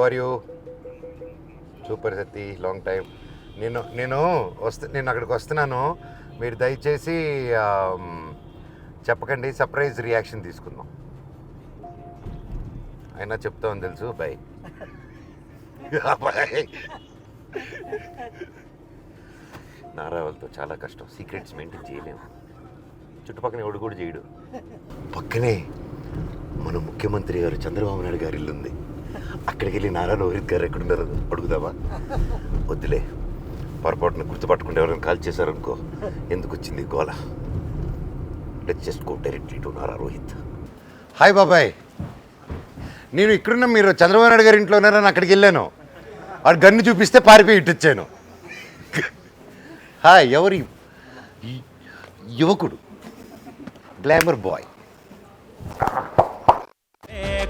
Are you? Super Satti, long time. నేను అక్కడికి వస్తున్నాను. మీరు దయచేసి చెప్పకండి, సర్ప్రైజ్ రియాక్షన్ తీసుకుందాం. అయినా చెప్తామని తెలుసు. బై. నారా వాళ్ళతో చాలా కష్టం, సీక్రెట్స్ మెయింటైన్ చేయలేము. చుట్టుపక్కల ఎవడు కూడా చేయడు. పక్కనే మన ముఖ్యమంత్రి గారు చంద్రబాబు నాయుడు గారి ఇల్లు ఉంది. అక్కడికి వెళ్ళి నారా రోహిత్ గారు ఎక్కడున్నారు అడుగుదామా? వద్దులే, పొరపాటున గుర్తుపట్టుకుంటే ఎవరైనా కాల్ చేశారనుకో, ఎందుకు వచ్చింది గోల. Let's just go directly to Nara Rohit. Hi బాబాయ్, నేను ఇక్కడున్న మీరు చంద్రబాబు నాయుడు గారి ఇంట్లో ఉన్నారని అక్కడికి వెళ్ళాను. వాడు గన్ను చూపిస్తే పారిపోయి ఇట్టొచ్చాను. హాయ్, ఎవరి యువకుడు, గ్లామర్ బాయ్.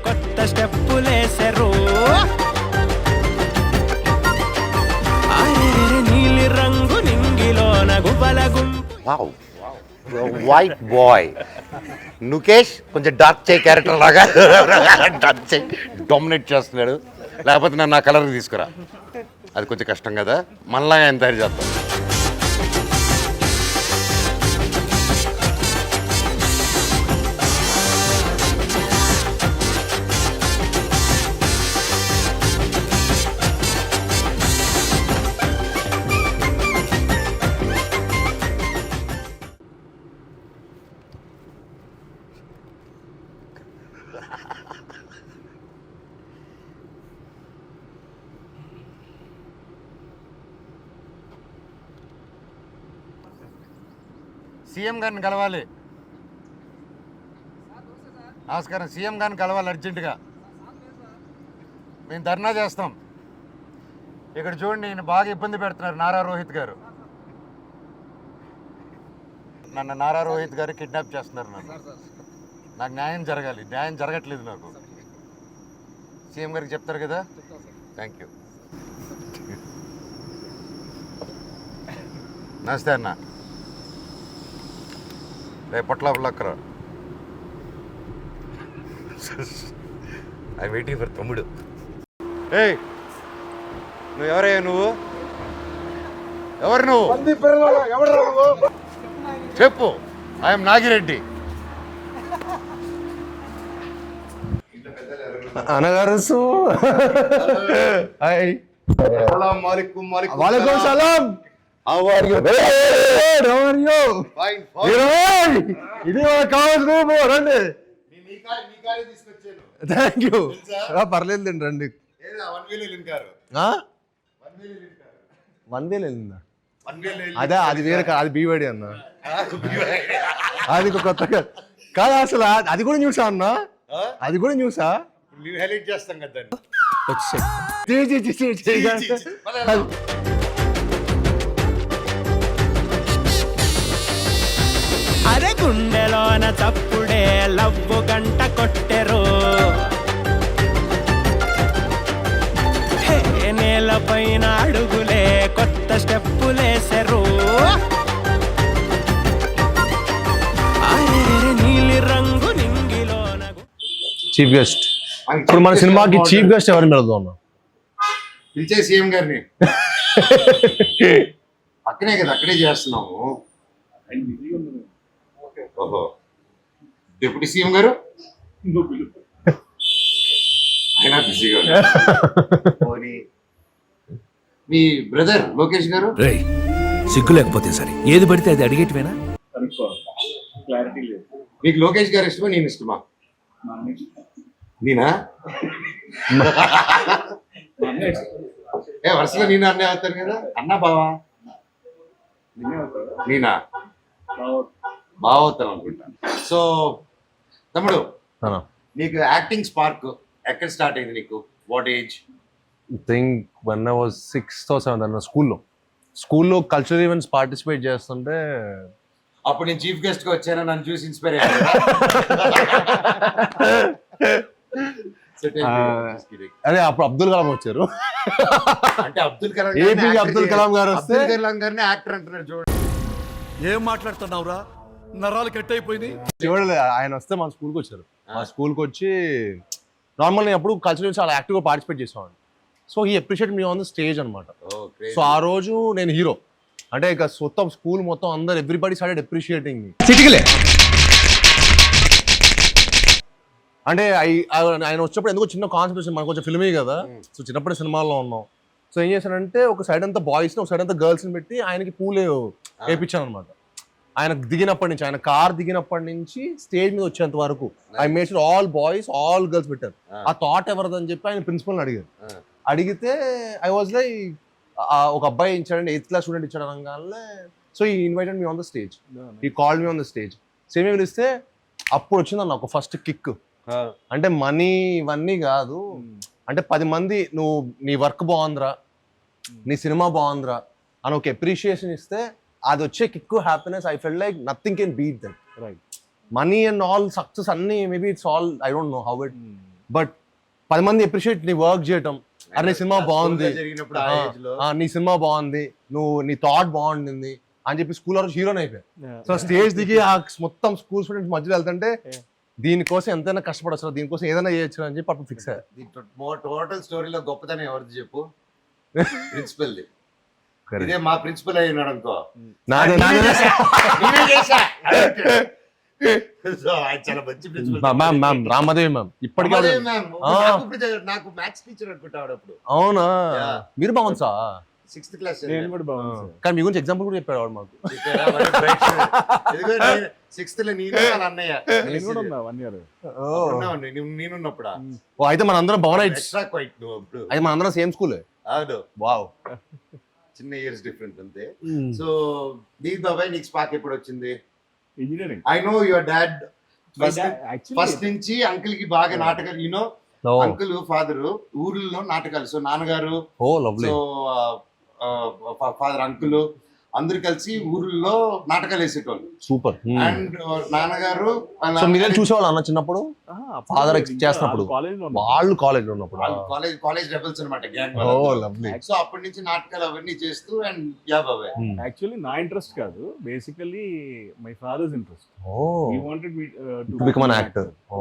కొత్త స్టెప్పులేసరు, నీలి రంగు నింగిలోన గుబల గుంపు. Wow, white bye. నుకేష్ కొంచెం డార్క్ చేయి క్యారెక్టర్ లాగా డార్క్ చేయి డామినేట్ చేస్తున్నాడు. లేకపోతే నన్ను నా కలర్ తీసుకురా, అది కొంచెం కష్టం కదా. మనలాగా ఆయన తయారు చేస్తాం. సీఎం గారిని కలవాలి. నమస్కారం, సీఎం గారిని కలవాలి అర్జెంటుగా. మేము ధర్నా చేస్తాం. ఇక్కడ చూడండి, నేను బాగా ఇబ్బంది పెడుతున్నారు నారా రోహిత్ గారు. నన్ను నారా రోహిత్ గారు కిడ్నాప్ చేస్తున్నారు. నాకు న్యాయం జరగాలి, న్యాయం జరగట్లేదు నాకు. సీఎం గారికి చెప్తారు కదా. Thank you. నమస్తే అన్న. రేపట్లా అక్కర ఐ వెయిటింగ్ ఫర్ తమ్ముడు. ఏయ్, నువ్వు ఎవరయ్యా? నువ్వు ఎవరు? నువ్వు చెప్పు. ఐఎమ్ నాగిరెడ్డి. అనగారు వాలేకుం సలాం. ఇది కావాలి రండి. Thank you. పర్లేదు రండి. 1,000 వెళ్ళిందా? అదే, అది వేరే, అది బీవడి అన్న. అది కొత్తగా కాదు అసలు. అది కూడా చూసా అన్న, అది కూడా చూసా. చేస్తాం కదా. అరే గుండెలోన చప్పుడే లవ్వు గంట కొట్టెరు, నేల పైన అడుగులే కొత్త స్టెప్పులేసరు, నీలి రంగు నింగిలోన. చీఫ్ గెస్ట్ ఇప్పుడు మన సినిమాకి చీఫ్ గెస్ట్ ఎవరిని పెడదాం? పిలిచే సీఎం గారిని. అక్కడే కదా, అక్కడే చేస్తున్నాము. ఓహో, డిప్యూటీ సీఎం గారు ఆయన బిజీగా ఉన్నారు. మీ బ్రదర్ లోకేష్ గారు. సిగ్గు లేకపోతే సరే, ఏది పడితే అది అడిగేటివేనా? మీకు లోకేష్ గారు ఇష్టమా, నేను ఇష్టమా? నేనా? వరుసలో నేను అన్నే అవుతాను కదా. అన్నా బావా? నేనా? బాగా అవుతాను అనుకుంటా. సో తమ్ముడు, నీకు యాక్టింగ్ స్పార్క్ ఎక్కడ స్టార్ట్ అయింది నీకు? What age? Think one I was 6th or 7th అన్న. స్కూల్లో కల్చరల్ ఈవెంట్స్ పార్టిసిపేట్ చేస్తుంటే అప్పుడు నేను చీఫ్ గెస్ట్ గా వచ్చాను, నన్ను చూసి ఇన్స్పైర్ అయ్యాను. అదే అప్పుడు అబ్దుల్ కలాం వచ్చారు. అంటే అబ్దుల్ కలాం, ఏపీ అబ్దుల్ కలాం గారు వస్తే అబ్దుల్ కలాం గారిని యాక్టర్ అంటున్నారు. చూడండి, ఏం మాట్లాడుతున్నావురా, నరాలు కట్ అయిపోయింది. చూడలే, ఆయన వస్తే మన స్కూల్కి వచ్చారు. మా స్కూల్కి వచ్చి నార్మల్ నేను అప్పుడు కల్చరల్ ఈవెంట్స్ చాలా యాక్టివ్గా పార్టిసిపేట్ చేసేవాడిని. So he appreciate me on the stage అనమాట. Oh, crazy. సో ఆ రోజు నేను హీరో అంటే ఇక మొత్తం స్కూల్ మొత్తం అందరు ఎవ్రీబడి స్టార్టెడ్ అప్రిషియేటింగ్ మీ. చిటికలే అంటే ఆయన వచ్చినప్పుడు ఎందుకో చిన్న కాన్సెప్ట్ వచ్చింది, మనకు కొంచెం ఫిల్మీ కదా, సో చిన్నప్పుడే సినిమాల్లో ఉన్నాం. సో ఏం చేశానంటే ఒక సైడ్ అంతా బాయ్స్ని ఒక సైడ్ అంతా గర్ల్స్ని పెట్టి ఆయనకి పూలే వేయించాను అనమాట. ఆయన దిగినప్పటి నుంచి, ఆయన కార్ దిగినప్పటి నుంచి స్టేజ్ మీద వచ్చేంత వరకు I made sure all boys all girls పెట్టారు. ఆ థాట్ ఎవరిదని చెప్పి ఆయన ప్రిన్సిపల్ని అడిగారు. అడిగితే ఐ వాజ్ లైక్ ఒక అబ్బాయి ఇచ్చాడండి, 8th క్లాస్ స్టూడెంట్ ఇచ్చాడు అనగానే. So he invited me on the stage, he called me on the stage. Same ఏమి ఇస్తే అప్పుడు వచ్చిందన్న ఒక ఫస్ట్ కిక్. అంటే మనీ ఇవన్నీ కాదు, అంటే 10 మంది నువ్వు నీ వర్క్ బాగుందిరా, నీ సినిమా బాగుందిరా అని ఒక అప్రిషియేషన్ ఇస్తే అది వచ్చే kick, happiness, I felt like nothing can beat that. Right. Money and all success అన్ని maybe it's all I don't know how it, but 10 మంది అప్రిషియేట్ నీ వర్క్ చేయటం, అరే నీ సినిమా బాగుంది, నీ సినిమా బాగుంది, నీ థాట్ బాగుండింది అని చెప్పి స్కూల్ రోజు హీరోని అయిపోయారు. సో స్టేజ్ దిగి ఆ మొత్తం స్కూల్ స్టూడెంట్స్ మధ్యలో వెళ్తుంటే దీనికోసం ఎంతైనా కష్టపడచ్చు, దీనికోసం ఏదైనా చేయొచ్చు అని చెప్పి అప్పుడు ఫిక్స్ అయ్యారు. టోటల్ స్టోరీలో గొప్పతనం ఎవరిది చెప్పు? ప్రిన్సిపల్. ఇదే మా ప్రిన్సిపల్ అయి ఉన్నాడు అనుకో, చాలా మంచి ప్రిన్సిపల్. మ్యామ్ రామదేవి మ్యామ్ ఇప్పటికే నాకు మ్యాథ్స్ టీచర్ అనుకుంటాడు అప్పుడు. అవునా, మీరు బాగుంది సార్ 6th క్లాస్. నేను కూడా బాగుంది. కానీ మీ గురించి ఎగ్జాంపుల్ కూడా చెప్పాడు వాడు మాకు. 6th లో నేను వాళ్ళ అన్నయ్య నేను కూడా ఉన్నా 1 year. నేనున్నప్పుడు అయితే మన అందరం బాగున్నా, ఎక్స్ట్రా క్వైట్ నువ్వు అప్పుడు. అయితే మన అందరం సేమ్ స్కూల్. అవును, వావ్, చిన్న ఇయర్స్ డిఫరెన్స్ అంతే. సో దీప్ బాబాయ్ నీకు స్పార్క్ ఎప్పుడు వచ్చింది? Engineering. I know your dad Actually, first నుంచి అంకుల్ కి బాగా నాటకాలు, యూనో అంకుల్ ఫాదర్ ఊర్లో నాటకాలు. సో నాన్నగారు, ఓ లవ్లీ, సో ఫాదర్ అంకుల్ అందరు కలిసి ఊర్లో నాటకాలు వేసేటోళ్ళు. సూపర్. అండ్ నాన్నగారు సో మీరేం చూసేవాళ్ళు అన్న చిన్నప్పుడు, ఫాదర్ చేస్తున్నప్పుడు? వాళ్ళు కాలేజ్ లో ఉన్నప్పుడు కాలేజ్ రెబల్స్ అనమాట, గ్యాంగ్. Oh lovely. సో అప్పటి నుంచి నాటకాలు అవన్నీ చేస్తూ అండ్ యా బాబాయ్. యాక్చువల్లీ నా ఇంట్రెస్ట్ కాదు, basically my father's interest. Oh he wanted me to become an actor. Oh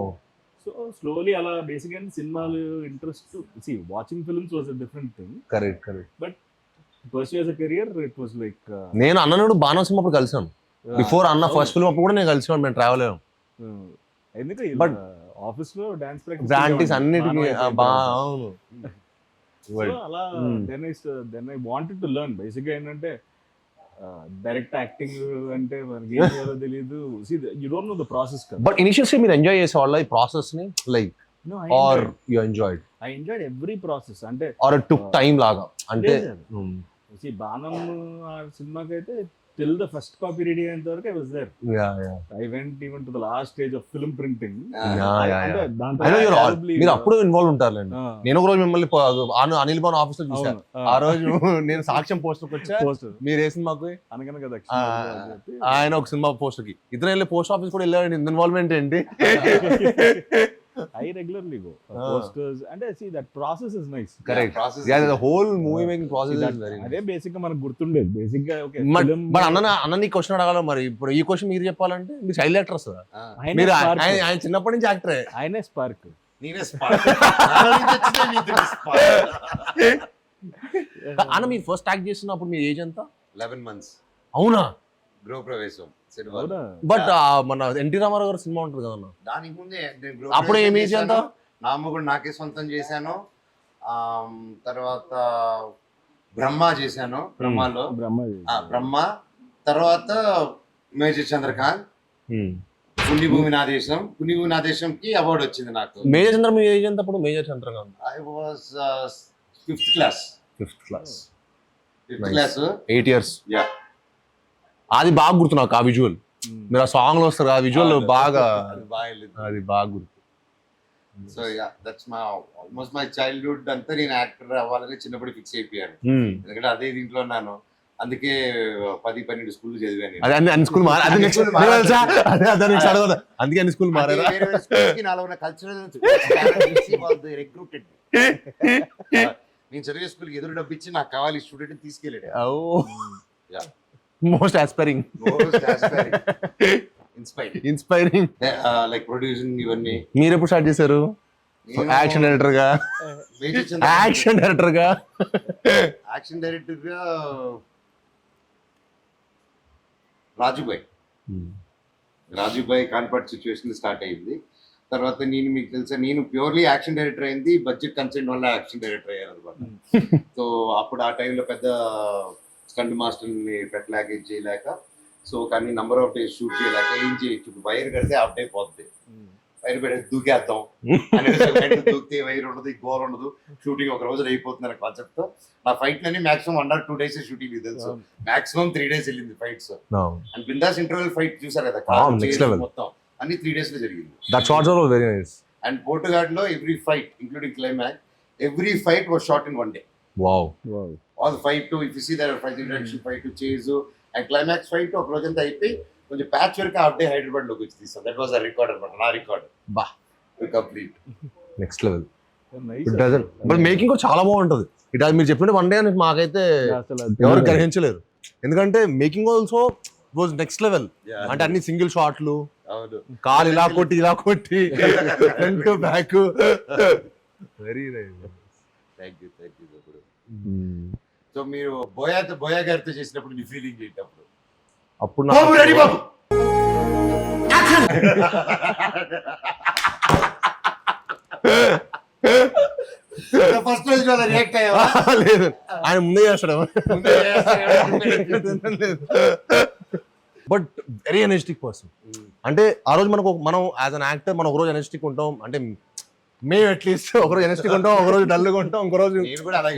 so slowly అలా బేసిక్గా సినిమాలు interest, see watching films was a different thing. Correct. But pursue as a career, it was like నేను అన్ననుడు Baanam cinema అప్పుడు కలిసాను. Before అన్న first film అప్పుడు కూడా నేను కలిసాను, మేము ట్రావెల్ అయ్యాం. ఎందుకంటే బట్ ఆఫీస్ లో డాన్స్ ప్రాక్టీస్ అన్నిటికీ అవును. అలా then I wanted to learn. బేసిక్గా ఏంటంటే డైరెక్ట్ యాక్టింగ్ అంటే మనకి ఏం చేయాలో తెలియదు. You don't know the process కదా. బట్ ఇనిషియల్లీ మీరు ఎంజాయ్ చేసేవాళ్ళ ఈ ప్రాసెస్ ని, like are you enjoyed? I enjoyed every process. అంటే ఆర్ ఇట్ టుక్ టైం లాగా? అంటే బాణం సినిమాకి అయితే till the first copy ready అయ్యేంత వరకు I was there. I went even to the last stage of film printing. మీరు అప్పుడు ఇన్వాల్వ్ ఉంటారులేండి. నేను ఒక రోజు మిమ్మల్ని అనిల్ భవన్ ఆఫీస్ లో చూసాను. ఆ రోజు నేను సాక్ష్యం పోస్టర్ వచ్చా, మీరు వేసిన మాకు అనగనగా ఆయన ఒక సినిమా పోస్టర్ కి ఇద్దరు వెళ్ళి పోస్ట్ ఆఫీస్ కూడా వెళ్ళాడు. ఇన్వాల్వ్మెంట్ ఏంటి? I regularly go posters and I see that process is nice. Correct. Yeah, the whole movie making process is very nice. అదే బేసిక్ గా మనకు గుర్తుండేది. బేసిక్ గా ఓకే. బట్ అన్న నీ క్వశ్చన్ అడగాల మరి. ఇప్పుడు ఈ క్వశ్చన్ మీరు చెప్పాలంటే మీరు చైల్డ్ యాక్టర్స్ కదా, మీరు ఆయన చిన్నప్పటి నుంచి యాక్టరే. ఆయనే స్పార్క్, నేనే స్పార్క్. అన్న మీరు ఫస్ట్ యాక్ట్ చేస్తున్నప్పుడు మీ ఏజ్ ఎంత? 11 months. అవునా? గృహప్రవేశం. బట్ మన ఎన్టీ రామారావు గారు సినిమా ఉంటుంది కదా, దానికి ముందే అప్పుడు ఏమి ఏజ్ ఎంత? నా అమ్మ నాకే సొంతం చేశాను. తర్వాత బ్రహ్మ చేశాను, బ్రహ్మలో బ్రహ్మ. తర్వాత మేజర్ చంద్రకాంత్, పుణ్యభూమి నాదేశం. పుణ్యభూమి నాదేశంకి అవార్డు వచ్చింది నాకు. మేజర్ చంద్ర మీ ఏజ్ ఎంత అప్పుడు? Major Chandrakanth I was 5th class. 5th class. 8 years. అది బాగా గుర్తు నాకు, ఆ విజువల్. మీరు ఆ సాంగ్ లో వస్తారు, ఆ విజువల్ బాగా, అది బాగా గుర్తు. So yeah that's my almost my childhood అంతా నేను యాక్టర్ అవ్వాలని చిన్నప్పుడు ఫిక్స్ అయిపోయాను. ఎందుకంటే అదే దీంట్లో ఉన్నాను, అందుకే 10-12 స్కూల్ చదివాను. అన్ని స్కూల్ అందుకే అన్ని స్కూల్ మారారా? నాలో ఉన్న కల్చరల్ రిక్రూటెడ్. నేను చదివే స్కూల్కి ఎదురు డబ్బిచ్చి నాకు కావాలి స్టూడెంట్ తీసుకెళ్ళాడు. Most aspiring, inspiring. Like producing ఇవన్నీ. మీరు ఎప్పుడు స్టార్ట్ చేశారు? యాక్షన్ డైరెక్టర్ గా యాక్షన్ డైరెక్టర్ గా యాక్షన్ డైరెక్టర్ గా రాజుబాయ్ కాన్పర్ట్ సిచ్యువేషన్ స్టార్ట్ అయింది. తర్వాత నేను మీకు తెలుసా నేను ప్యూర్లీ యాక్షన్ డైరెక్టర్ అయింది బడ్జెట్ కన్సెంట్ వల్ల యాక్షన్ డైరెక్టర్ అయ్యారు అనమాట. సో అప్పుడు ఆ టైంలో పెద్ద స్టంట్ మాస్టర్ని పెట్టలేక ఏం చేయలేక, సో కానీ నంబర్ ఆఫ్ డేస్ షూట్ చేయలేక ఏం చేయొచ్చు, వైర్ కడితే అవుట్ అయిపోద్ది, వైర్ పెడితే దూకేద్దాం అనేది దూకితే వైర్ ఉండదు, గోల్ ఉండదు, షూటింగ్ ఒక రోజు అయిపోతుంది అనే కాన్సెప్ట్ తో నా ఫైట్ లని మాక్సిమం 1 or 2 days షూటింగ్ తెలుసు, మాక్సిమం 3 days వెళ్ళింది fights. And Bindaas interval fight చూసారు కదా మొత్తం అన్ని 3 days లో జరిగింది. That shots are very nice. And Potugadu లో every fight including climax every fight was shot in 1 day. Wow. All fight to if you see that fight introduction fight to chase and climax fight ఒక రోజంతా అయిపోయి కొంచెం patch work half day Hyderabad లోకి వచ్చి తీసాం. That was the record అన్నమాట, నా record. బా, complete next level. But making కూడా చాలా బాగుంటది. ఇట్ మీరు చెప్పినట్టు 1 day అని మాకైతే ఎవరు గ్రహించలేరు, ఎందుకంటే making also was next level. అంటే అన్ని సింగిల్ షాట్లు, కాలు ఇలా కొట్టి front back. Very nice. Thank you so మీరు బోయా గారితో చేసినప్పుడు మీ ఫీలింగ్ ఏంటప్పుడు? అప్పుడు ఫస్ట్ రోజు రియాక్ట్ అయ్యావా? లేదు, ఆయన ముందే చేస్తాడు. But very energetic person. అంటే ఆ రోజు మనం యాజ్ అన్ యాక్టర్ మనం ఒకరోజు ఎనర్జెటిక్ ఉంటాం, అంటే మేము అట్లీస్ట్ ఒకరోజు ఎనర్జెటిక్ ఉంటాం, ఒకరోజు డల్గా ఉంటాం, ఇంకో రోజు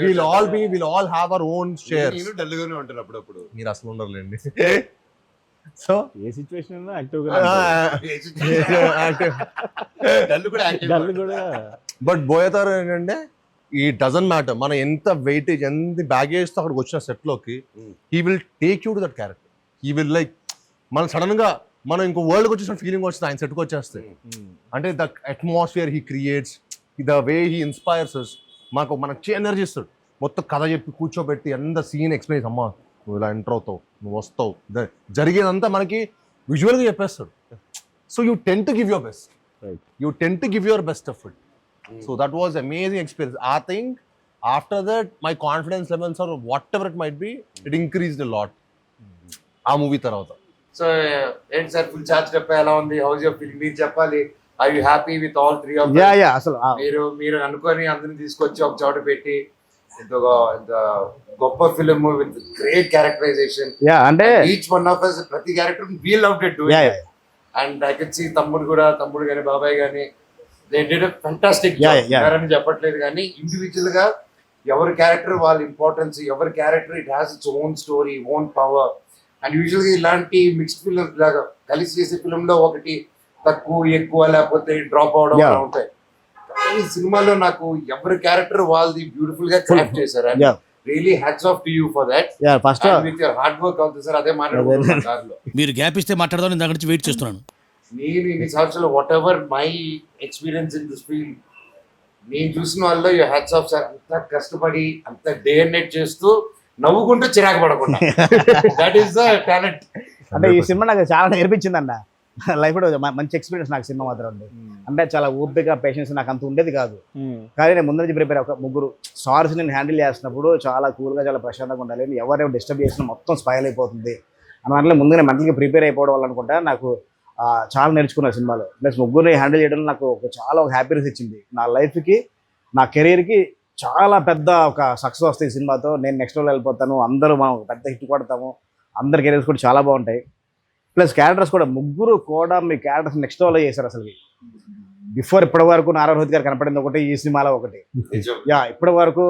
will all have our own share. డల్గానే ఉంటాను అప్పుడప్పుడు, మీరు అసలు ఉండరులేండి. సో ఏ సిచ్యువేషన్ యాక్టివ్ కూడా. బట్ బోయతారు ఏంటంటే ఈ డజన్ మ్యాటర్ మనం ఎంత వెయిటేజ్ ఎంత బ్యాగేజ్ తో అక్కడికి వచ్చిన సెట్ లోకి he will take you to that character. He will like మనం సడన్ గా మనం ఇంకో వరల్డ్కి వచ్చేసిన ఫీలింగ్ వస్తుంది ఆయన సెట్కి వచ్చేస్తే. అంటే the atmosphere he creates, the way he inspires us. మనకు ఎనర్జీ ఇస్తాడు, మొత్తం కథ చెప్పి కూర్చోబెట్టి ఎంత సీన్ ఎక్స్ప్లెయిన్, అమ్మా నువ్వు ఇలా ఎంటర్ అవుతావు, నువ్వు వస్తావు, జరిగేదంతా మనకి విజువల్గా చెప్పేస్తాడు. So you ten to give your best of it. So that was amazing experience. I think after that my confidence levels or whatever it might be, it increased a lot. ఆ movie తర్వాత. So ఏంటి sir full charge చెప్పా ఎలా ఉంది, how's your feeling మీరు చెప్పాలి. Are you happy with all 3 of them? Yeah అసలు మీరు అనుకొని అందరిని తీసుకొచ్చి ఒక చోట పెట్టి ఇంత గొప్ప film with great characterisation. Yeah అంటే ఈచ్ వన్ ఆఫ్ us ప్రతి character we loved it doing it. And I can see తమ్ముడు గాని బాబాయ్ గాని they did a fantastic job. అని చెప్పట్లేదు కానీ ఇండివిజువల్ గా ఎవరి క్యారెక్టర్ వాళ్ళ ఇంపార్టెన్స్, ఎవరి character it has its own story, own power. And usual గా ఇలాంటి మిక్స్డ్ ఫిల్మ్ లాగా కలిసి చేసే ఫిల్మ్ లో ఒకటి తక్కువ ఎక్కువ లేకపోతే డ్రాప్ అవడం ఉంటాయి. ఈ సినిమాలో నాకు ఎవరి క్యారెక్టర్ వాళ్ళది బ్యూటిఫుల్ గా క్రాఫ్ట్ చేశారు. Really hats off to you for that. First with your hard work అవుతుంది సార్. అదే మాట్లాడుతున్నాను. మీరు గ్యాప్ ఇస్తే మాట్లాడదాం, ఇందాక నుంచి వెయిట్ చేస్తున్నాను. నేను ఇన్ని సంవత్సరాలు what ever my experience in this field నేను చూసిన వాళ్ళలో యూ హ్యాట్స్ ఆఫ్ సార్. అంత కష్టపడి అంత డే అండ్ నైట్ చేస్తూ నవ్వుకుంటూ చిరాకు పడకుండా దట్ ఈస్ ద టాలెంట్. అంటే ఈ సినిమా నాకు చాలా నేర్పించింది అన్న లైఫ్ లో మంచి ఎక్స్పీరియన్స్ నాకు సినిమా మాత్రం ఉంది. అంటే చాలా ఓపిక పేషెన్స్ నాకు అంత ఉండేది కాదు, కానీ నేను ముందు నుంచి ప్రిపేర్ ఒక 3 స్టార్స్ నేను హ్యాండిల్ చేసినప్పుడు చాలా కూల్గా చాలా ప్రశాంతంగా ఉండాలి. ఎవరైనా డిస్టర్బ్ చేసినా మొత్తం స్పాయిల్ అయిపోతుంది అన్నట్లు ముందుగానే మెంటల్గా ప్రిపేర్ అయిపోవడం వల్ల అనుకుంటా నాకు చాలా నేర్చుకున్న సినిమాలో. ప్లస్ ముగ్గురిని హ్యాండిల్ చేయడం నాకు ఒక హ్యాపీనెస్ ఇచ్చింది. నా లైఫ్కి నా కెరీర్కి చాలా పెద్ద ఒక సక్సెస్ వస్తుంది ఈ సినిమాతో. నేను నెక్స్ట్ లెవెల్ వెళ్ళిపోతాను, అందరూ మనం పెద్ద హిట్ కొడతాము, అందరి కెరీర్స్ కూడా చాలా బాగుంటాయి. ప్లస్ క్యారెక్టర్స్ కూడా ముగ్గురు కూడా మీ క్యారెక్టర్స్ నెక్స్ట్ లెవెల్లో చేశారు. అసలు బిఫోర్ ఇప్పటి వరకు నారా రోహిత్ గారు కనపడింది ఒకటి ఈ సినిమాలో, ఒకటి ఇప్పటి వరకు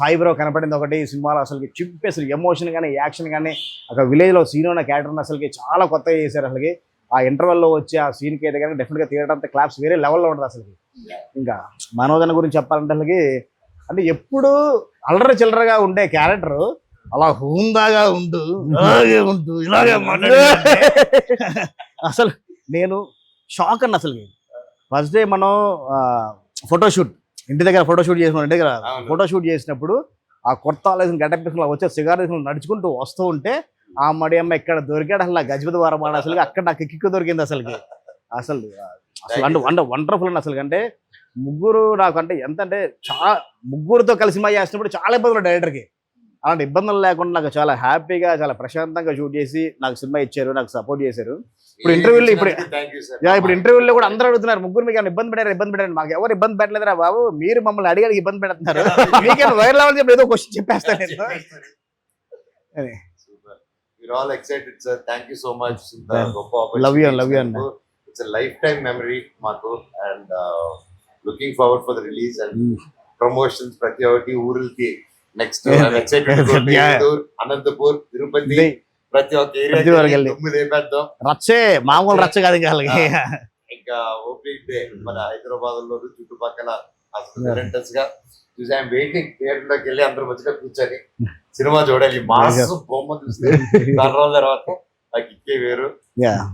సాయిబ్రావు కనపడింది ఒకటి ఈ సినిమాలో. అసలు చింపేసి ఎమోషన్ కానీ యాక్షన్ కానీ ఒక విలేజ్లో సీన్ ఉన్న క్యారెక్టర్ని అసలుకి చాలా కొత్తగా చేశారు. అసలుకి ఆ ఇంటర్వెల్లో వచ్చి ఆ సీన్కి అయితే కానీ డెఫినెట్గా తీయడం క్లాప్స్ వేరే లెవెల్లో ఉంటుంది అసలుకి. ఇంకా మనోజన గురించి చెప్పాలంటే అసలుకి అంటే ఎప్పుడు అల్లరి చిల్లరగా ఉండే క్యారెక్టర్ అలా హుందాగా ఉంటూ ఇలాగే అసలు నేను షాక్ అన్న. అసలు ఫస్ట్ డే మనం ఫోటోషూట్ ఇంటి దగ్గర ఫోటోషూట్ చేసిన ఇంటి దగ్గర ఫోటోషూట్ చేసినప్పుడు ఆ కొత్త ఆలోచన గడ్డ వచ్చే సిగార్ నడుచుకుంటూ వస్తూ ఉంటే ఆ మడి అమ్మ ఇక్కడ దొరికాడు. అసలు గజపతి వారం అసలు అక్కడ నాకు కిక్కు దొరికింది అసలుకి. అసలు అంటే వండర్ఫుల్ అండి. అసలు అంటే ముగ్గురు నాకు అంటే ఎంత అంటే చాలా ముగ్గురుతో కలిసి సినిమా చేసినప్పుడు చాలా ఇబ్బందులు డైరెక్టర్కి. అలాంటి ఇబ్బందులు లేకుండా నాకు చాలా హ్యాపీగా చాలా ప్రశాంతంగా షూట్ చేసి నాకు సినిమా ఇచ్చారు, నాకు సపోర్ట్ చేశారు. ఇప్పుడు ఇంటర్వ్యూలో ఇప్పుడు ఇంటర్వ్యూలో కూడా అందరూ అడుగుతున్నారు ముగ్గురు మీకు ఏమైనా ఇబ్బంది పెట్టారు. మాకు ఎవరు ఇబ్బంది పెట్టలేదురా బాబు, మీరు మమ్మల్ని అడిగారు ఇబ్బంది పెడుతున్నారు, మీకేమైనా వైరల్ అవ్వాలని చెప్పి ఏదో క్వశ్చన్ చెప్పేస్తాను నేను. We're all excited, sir. Thank you so much. Love you and It's a lifetime memory, Mako, and looking forward for the release and promotions. Pratyavati Urulki next. I'm excited to go to Indore, Anantapur, Tirupati. Pratyavati area. రచ్చే మామూలు రచ్చ కాదు ఇంకా opening day మన హైదరాబాద్ లో చుట్టుపక్కల renters గా చూసి I'm waiting థియేటర్లోకి వెళ్ళి అందరూ మంచిగా కూర్చొని సినిమా చూడాలి. మాస్ బొమ్మ చూస్తే దాని రోజుల తర్వాత నాకు ఇక్కే వేరు.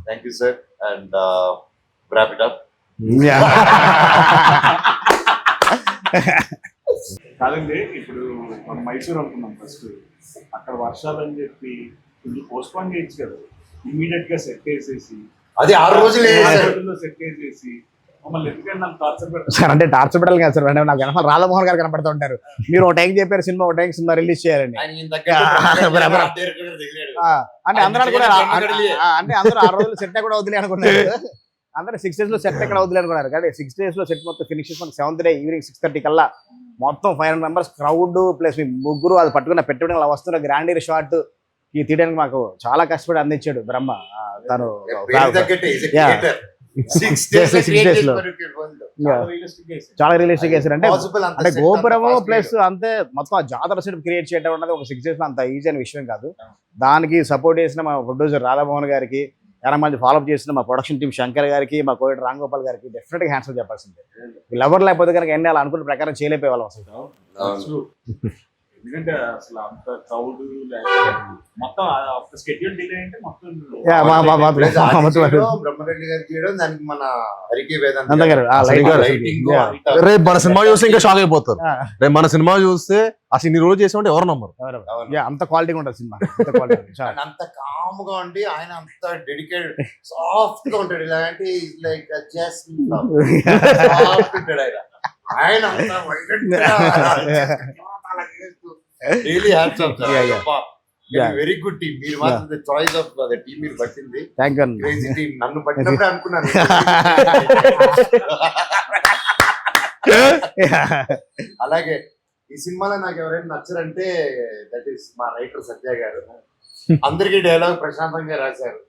Thank you sir and wrap it up. కాదండి, ఇప్పుడు మనం మైసూర్ అనుకున్నాం ఫస్ట్, అక్కడ వర్షాలు అని చెప్పి పోస్ట్పోన్ చేయొచ్చు కదా, ఇమీడియట్ గా సెట్ వేసేసి అది 6 రోజులు సెట్ వేసేసి మమ్మల్ని ఎందుకంటే నాకు టార్చర్ పెడతారు సార్. అంటే టార్చర్ పెట్టాలి కదా సార్, నాకు వెనకాల రాధామోహన్ గారు కనపడుతూ ఉంటారు. మీరు ఒక టైం చెప్పారు సినిమా, ఒక టైం సినిమా రిలీజ్ చేయాలండి అంటే అందరూ కూడా అంటే అందరూ 6 రోజులు సెట్ కూడా వదిలే అనుకున్నారు. అందరూ 6 days లో సెట్ ఎక్కడ వదిలే అనుకున్నారు కానీ 6 days లో సెట్ మొత్తం ఫినిష్ చేసుకుని 7th day ఈవినింగ్ 6:30 కల్లా మొత్తం 500 members క్రౌడ్ ప్లస్ మీ ముగ్గురు అది పట్టుకున్న పెట్టుబడి అలా వస్తున్న గ్రాండీ షాట్ ఈ తీయడానికి మాకు చాలా కష్టపడి అందించాడు బ్రహ్మ. తను 6 days లో చాలా రియలిస్టిక్ చేశారు. అంటే గోపురము ప్లస్ అంతే మొత్తం ఆ జాతర సెట్ క్రియేట్ చేయడం అన్నది ఒక 6 days లో అంత ఈజీ అయిన విషయం కాదు. దానికి సపోర్ట్ చేసిన మా ప్రొడ్యూసర్ రాధామోహన్ గారికి, చాలా మంది ఫాలోఅప్ చేసిన మా ప్రొడక్షన్ టీం శంకర్ గారికి, మా కోవిడ్ రాంగోపాల్ గారికి డెఫినెట్గా హ్యాండ్స్ చెప్పాల్సిందే. వీళ్ళెవరు లేకపోతే కనుక ఎన్ని అలా అనుకున్న ప్రకారం చేయలేకపోయేవాళ్ళం అసలు. ఎందుకంటే అసలు అంత క్రౌడ్ మొత్తం స్కెడ్యూల్ డిలే అంటే మొత్తం బ్రహ్మరెడ్డి గారు చేయడం, దానికి మన హరికి వేదాంత రేపు మన సినిమా చూస్తే ఇంకా షాక్ అయిపోతారు. రేపు మన సినిమా చూస్తే అసలు ఇన్ని రోజులు చేసామంటే ఎవరు నమ్మరు. అంత క్వాలిటీ ఉంటుంది సినిమా, అంత కామ్ గా ఉండి ఆయన అంత డెడికేటెడ్ సాఫ్ట్ గా ఉంటాడు. ఇలాంటి లైక్ జస్ట్ సాఫ్ట్ ఉంటాడు ఆయన. ఆయన really hats off sir. Very good team. మీరు మాత్రం the choice of the team మీరు పట్టింది. Crazy team. నన్ను పట్టినప్పుడే అనుకున్నాను. అలాగే ఈ సినిమాలో నాకు ఎవరైనా నచ్చరంటే దట్ ఈస్ మా రైటర్ సత్య గారు. అందరికీ డైలాగ్ ప్రశాంతంగా రాశారు,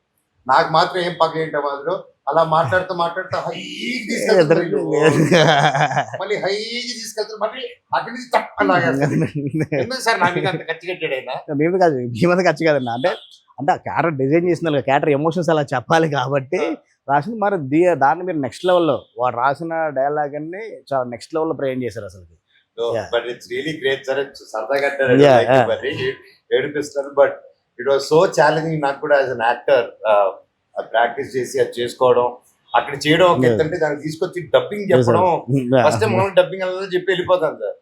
నాకు మాత్రం ఏం పక్క ఏంటో మాత్రం అలా మాట్లాడుతూ హైకి తీసుకెళ్తారు, మళ్ళీ హైకి తీసుకెళ్తారు, మళ్ళీ అక్కడి నుంచి తప్పలాగా. ఎందుకు సార్ నా మీద అంత ఖర్చు కట్టాడు ఆయన? మేము కాదు, మీ మీద ఖర్చు కాదన్న. అంటే ఆ క్యారెక్టర్ డిజైన్ చేసిన క్యారెక్టర్ ఎమోషన్స్ అలా చెప్పాలి కాబట్టి రాసింది. మరి దాన్ని మీరు నెక్స్ట్ లెవెల్లో వాడు రాసిన డైలాగ్ అన్ని చాలా నెక్స్ట్ లెవెల్లో ప్రజెంట్ చేశారు అసలు. But it's really great sir. సరదాగా ఏడిపిస్తారు, but it was so challenging నాకు కూడా యాజ్ అన్ యాక్టర్. ప్రాక్టీస్ చేసి అది చేసుకోవడం, అక్కడ చేయడం ఒక ఎత్తంటే దాన్ని తీసుకొచ్చి డబ్బింగ్ చెప్పడం. ఫస్ట్ టైం మనం డబ్బింగ్ అలా చెప్పి వెళ్ళిపోతాను సార్.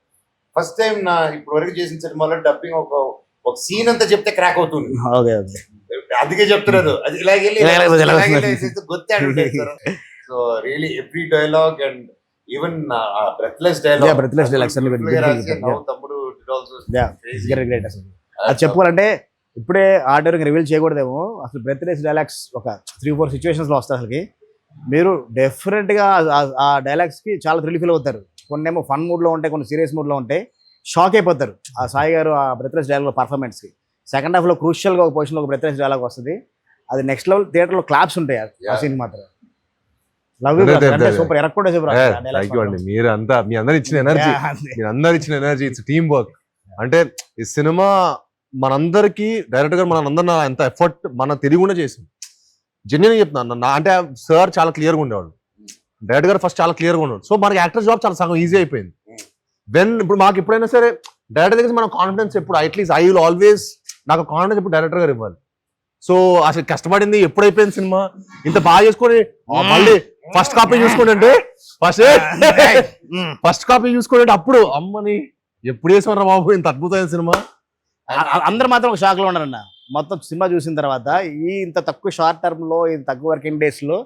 ఫస్ట్ టైం నా ఇప్పటి వరకు చేసిన సినిమాలో డబ్బింగ్ ఒక సీన్ అంతా చెప్తే క్రాక్ అవుతుంది. అందుకే చెప్తున్నారు అది ఇలాగే గొత్తాడు. So really every dialogue and even breathless dialogue తమ్ముడు అది చెప్పుకోవాలంటే ఇప్పుడే ఆర్డర్ రివీల్ చేయకూడదేమో. అసలు బ్రెత్లెస్ డైలాగ్స్ ఒక 3-4 సిచ్యువేషన్స్ లో వస్తాయి. అసలుకి మీరు డెఫినెట్ గా ఆ డైలాగ్స్ కి చాలా థ్రిల్ ఫీల్ అవుతారు. కొన్ని ఏమో ఫన్ మూడ్ లో ఉంటాయి, కొన్ని సీరియస్ మూడ్ లో ఉంటాయి. షాక్ అయిపోతారు ఆ సాయి గారు ఆ బ్రెత్లెస్ డైలాగ్ పర్ఫార్మెన్స్ కి. సెకండ్ హాఫ్ లో క్రూషియల్ గా ఒక పొజిషన్ లో ఒక బ్రెత్లెస్ డైలాగ్ వస్తుంది. అది నెక్స్ట్ లెవెల్ థియేటర్ లో క్లాప్స్ ఉంటాయి ఆ సీన్ మాత్రం. సూపర్ ఎరక్కుండా మీరు అంతా మీ అందరు ఇచ్చిన ఎనర్జీ ఇట్స్ టీమ్ వర్క్. అంటే ఈ సినిమా మనందరికి డైరెక్టర్ గారు మనందరూ ఎంత ఎఫర్ట్ మన తెలియకుండా చేసింది. జెన్యున్ చెప్తున్నాను. అంటే సార్ చాలా క్లియర్గా ఉండేవాడు, డైరెక్టర్ గారు ఫస్ట్ చాలా క్లియర్గా ఉండేవాడు. సో మనకి యాక్టర్ జాబ్ చాలా సగం ఈజీ అయిపోయింది. ఇప్పుడు మాకు ఎప్పుడైనా సరే డైరెక్టర్ దగ్గర మనం కాన్ఫిడెన్స్ ఎప్పుడు అట్లీస్ట్ ఐ విల్ ఆల్వేస్ నాకు కాన్ఫిడెన్స్ ఇప్పుడు డైరెక్టర్ గారు ఇవ్వాలి. సో అసలు కష్టపడింది ఎప్పుడు అయిపోయింది సినిమా ఇంత బాగా చేసుకొని మళ్ళీ ఫస్ట్ కాపీ చూసుకుంటే అప్పుడు అమ్మని ఎప్పుడు వేసామరా బాబు ఇంత అద్భుతమైన సినిమా. అందరు మాత్రం ఒక షాక్ లో ఉన్నారన్న. మొత్తం సినిమా చూసిన తర్వాత ఇంత తక్కువ షార్ట్ టర్మ్ లో ఇంత తక్కువ వర్కింగ్ డేస్ లో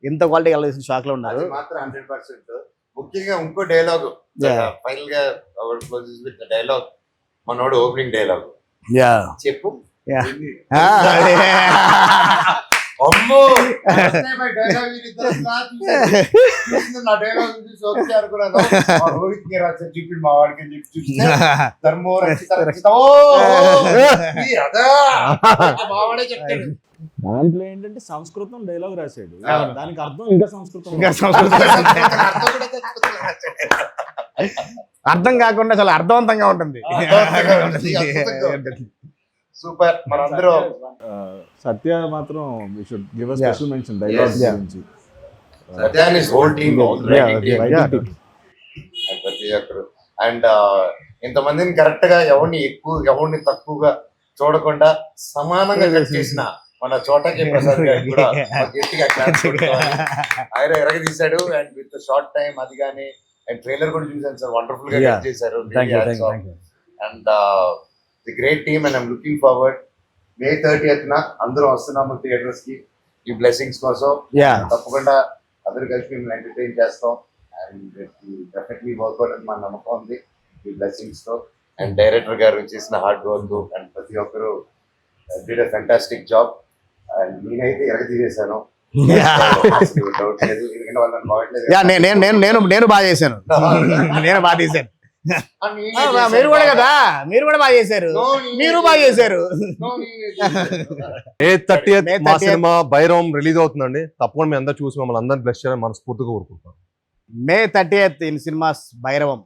ఇంత క్వాలిటీ కలిసిన షాక్ లో ఉన్నారు. మాత్రం 100%. ముఖ్యంగా ఇంకో డైలాగ్ Yeah. ఫైనల్ గా విత్ డైలాగ్ మనోడు ఓపెనింగ్ డైలాగ్ యా చెప్పు Yeah. అమ్మో డైలాగ్ నా డైలాగ్ చూసి ఓకే అనుకున్నాను రోహిత్ కి రాశారు చూపి మా వాడికి అని చెప్పి చూస్తే ధర్మో రక్షిత రక్షిత ఓ అదా మావాడే చెప్తాడు. దాంట్లో ఏంటంటే సంస్కృతం డైలాగ్ రాశాడు, దానికి అర్థం ఇంకా సంస్కృతం. ఇంకా అర్థం కాకుండా చాలా అర్థవంతంగా ఉంటుంది. సూపర్ మనందరం సత్య మాత్రం we should give a special mention dialogue Yes. గురించి. Satyan is whole team Yeah. ప్రతి ఒక్కరు అండ్ ఇంతమందిని కరెక్ట్ గా ఎవరిని ఎక్కువ ఎవరిని తక్కువగా చూడకుండా సమానంగా కట్ చేసిన మన చోటకి ప్రసాద్ గారికి కూడా ఒక గట్టిగా claps కొట్టుకోవాలి. ఆయన ఎరగదీశాడు అండ్ విత్ షార్ట్ టైం అది కానీ అండ్ ట్రైలర్ కూడా చూసాను సార్, వండర్ఫుల్ గా Yeah. కట్ చేశారు. Thank you, thank you, thank you. And the great team and I'm looking forward May 30th అందరం వస్తున్నాము థియేటర్స్ కి ఈ బ్లెస్సింగ్స్ కోసం. Yeah. తప్పకుండా అందరూ కలిసి మేము ఎంటర్టైన్ చేస్తాం అండ్ డెఫినెట్లీ వర్క్అవుట్ అని మా నమ్మకం ఉంది ఈ బ్లెస్సింగ్స్ తో. అండ్ డైరెక్టర్ గారు చేసిన హార్డ్ వర్క్ అండ్ ప్రతి ఒక్కరు did a fantastic job and నేనైతే ఎరగతీసేసాను. డౌట్ లేదు, ఎందుకంటే వాళ్ళని బాగట్లేదు. యా, నేను బాగా చేశాను. నేను బాగా తీశాను. మీరు కూడా కదా, మీరు కూడా బాగా చేశారు. మీరు బాగా చేశారు. May 30th May మా 30th. సినిమా భైరవం రిలీజ్ అవుతుందండి. తప్పకుండా మీ అందరూ చూసి మమ్మల్ని అందరిని బ్లెస్ చేయాలని మనస్ఫూర్తిగా కోరుకుంటాం. May 30th in cinemas Bhairavam.